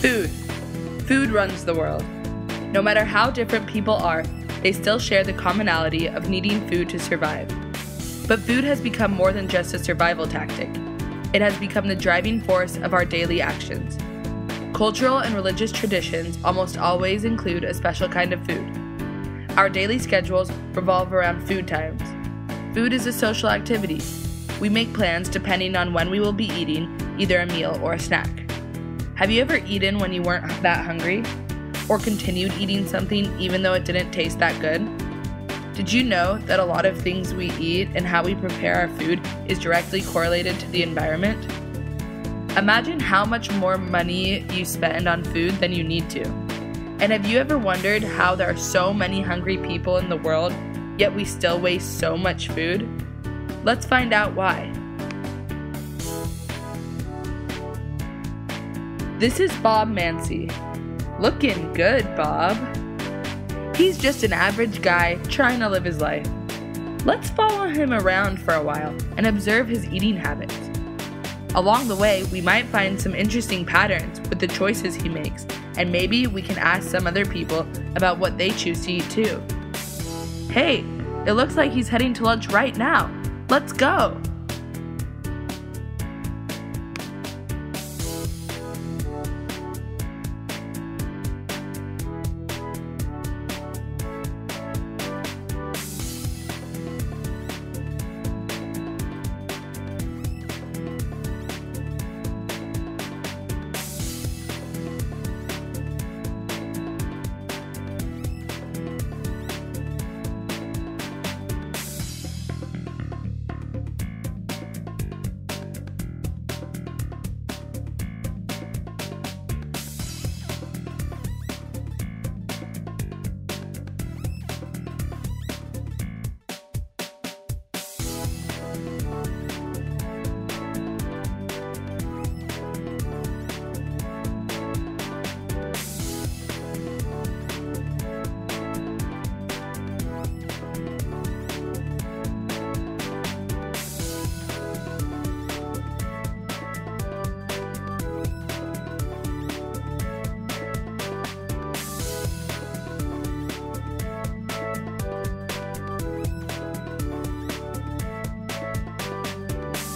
Food. Food runs the world. No matter how different people are, they still share the commonality of needing food to survive. But food has become more than just a survival tactic. It has become the driving force of our daily actions. Cultural and religious traditions almost always include a special kind of food. Our daily schedules revolve around food times. Food is a social activity. We make plans depending on when we will be eating either a meal or a snack. Have you ever eaten when you weren't that hungry? Or continued eating something even though it didn't taste that good? Did you know that a lot of things we eat and how we prepare our food is directly correlated to the environment? Imagine how much more money you spend on food than you need to. And have you ever wondered how there are so many hungry people in the world, yet we still waste so much food? Let's find out why. This is Bob Mancy. Looking good, Bob. He's just an average guy trying to live his life. Let's follow him around for a while and observe his eating habits. Along the way, we might find some interesting patterns with the choices he makes, and maybe we can ask some other people about what they choose to eat too. Hey, it looks like he's heading to lunch right now. Let's go!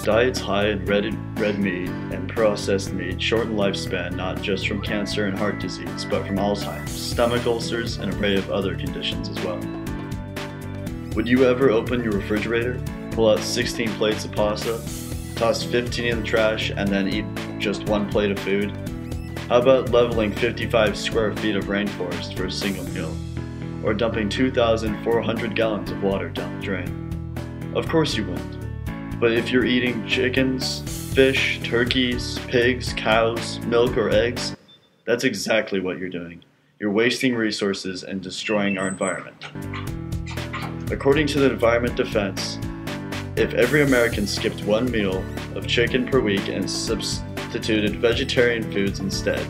Diets high in red meat and processed meat shorten lifespan not just from cancer and heart disease, but from Alzheimer's, stomach ulcers, and an array of other conditions as well. Would you ever open your refrigerator, pull out 16 plates of pasta, toss 15 in the trash, and then eat just one plate of food? How about leveling 55 square feet of rainforest for a single meal? Or dumping 2,400 gallons of water down the drain? Of course you wouldn't. But if you're eating chickens, fish, turkeys, pigs, cows, milk, or eggs, that's exactly what you're doing. You're wasting resources and destroying our environment. According to the Environment Defense, if every American skipped one meal of chicken per week and substituted vegetarian foods instead,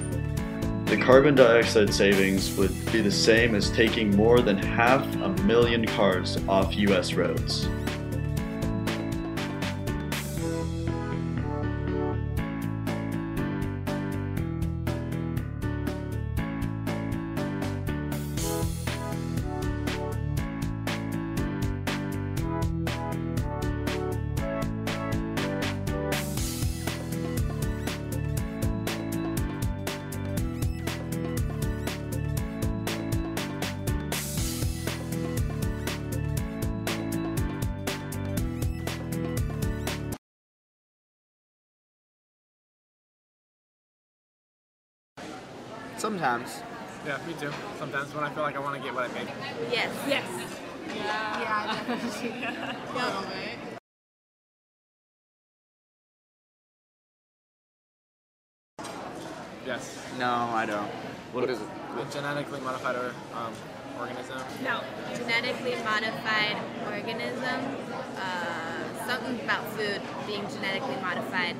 the carbon dioxide savings would be the same as taking more than 500,000 cars off US roads. Sometimes. Yeah, me too. Sometimes when I feel like I want to get what I make. Yes. Yes. Yeah. Yes. No, I don't. What is it? A genetically modified organism. No. Genetically modified organism. Something about food being genetically modified.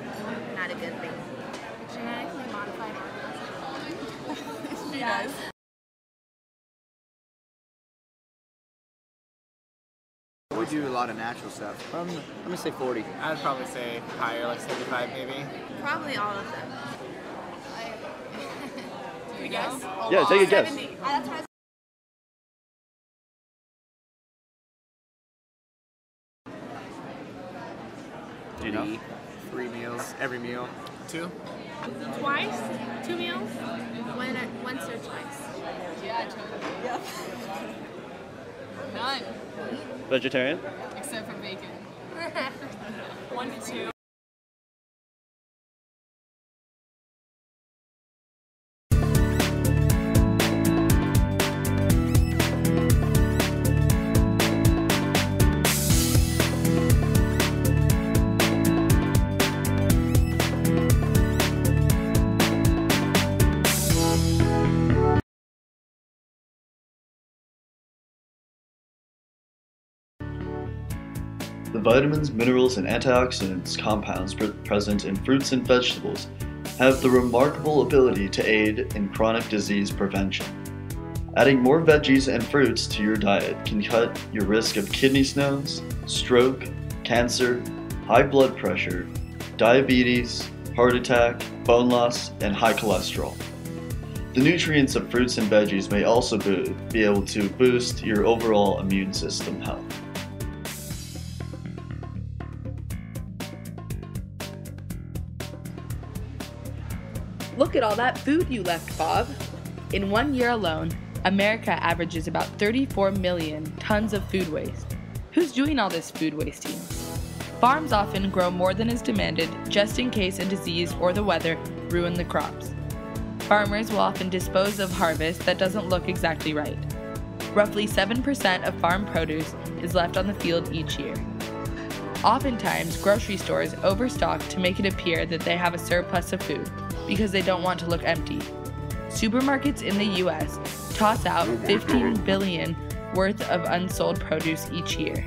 Not a good thing. Genetically modified organism. Yes. We do a lot of natural stuff. Let me say 40. I'd probably say higher, like 75 maybe. Probably all of them. I guess. Yeah, take a guess. 70. Do you know? 3 meals, every meal. 2? Twice? 2 meals? Once or twice. Yeah, yep. None. Vegetarian? Except for bacon. 1 to 2. The vitamins, minerals, and antioxidants compounds present in fruits and vegetables have the remarkable ability to aid in chronic disease prevention. Adding more veggies and fruits to your diet can cut your risk of kidney stones, stroke, cancer, high blood pressure, diabetes, heart attack, bone loss, and high cholesterol. The nutrients of fruits and veggies may also be able to boost your overall immune system health. Look at all that food you left, Bob. In 1 year alone, America averages about 34 million tons of food waste. Who's doing all this food wasting? Farms often grow more than is demanded just in case a disease or the weather ruin the crops. Farmers will often dispose of harvest that doesn't look exactly right. Roughly 7% of farm produce is left on the field each year. Oftentimes, grocery stores overstock to make it appear that they have a surplus of food because they don't want to look empty. Supermarkets in the US toss out $15 billion worth of unsold produce each year.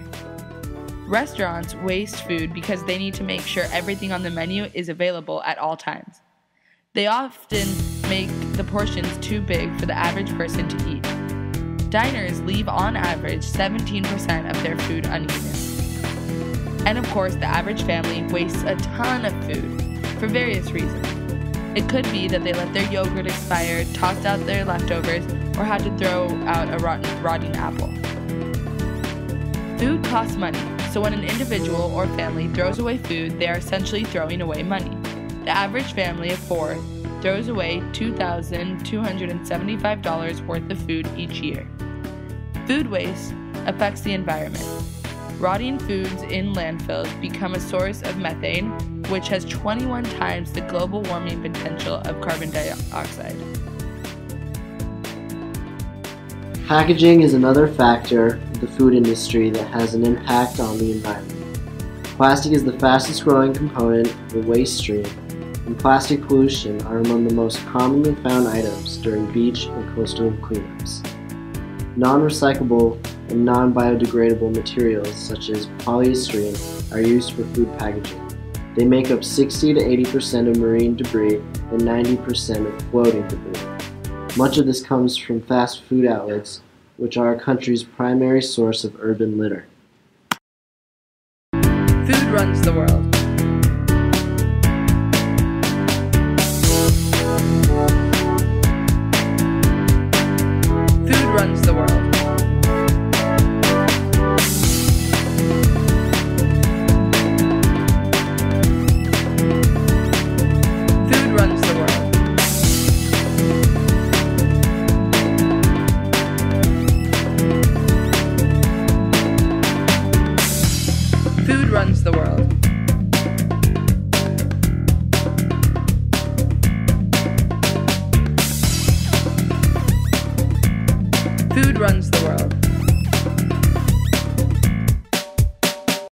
Restaurants waste food because they need to make sure everything on the menu is available at all times. They often make the portions too big for the average person to eat. Diners leave on average 17% of their food uneaten. And of course, the average family wastes a ton of food for various reasons. It could be that they let their yogurt expire, tossed out their leftovers, or had to throw out a rotting apple. Food costs money, so when an individual or family throws away food, they are essentially throwing away money. The average family of 4 throws away $2,275 worth of food each year. Food waste affects the environment. Rotting foods in landfills become a source of methane, which has 21 times the global warming potential of carbon dioxide. Packaging is another factor of the food industry that has an impact on the environment. Plastic is the fastest growing component of the waste stream, and plastic pollution are among the most commonly found items during beach and coastal cleanups. Non-recyclable and non-biodegradable materials such as polyester are used for food packaging. They make up 60 to 80% of marine debris and 90% of floating debris. Much of this comes from fast food outlets, which are our country's primary source of urban litter. Food runs the world.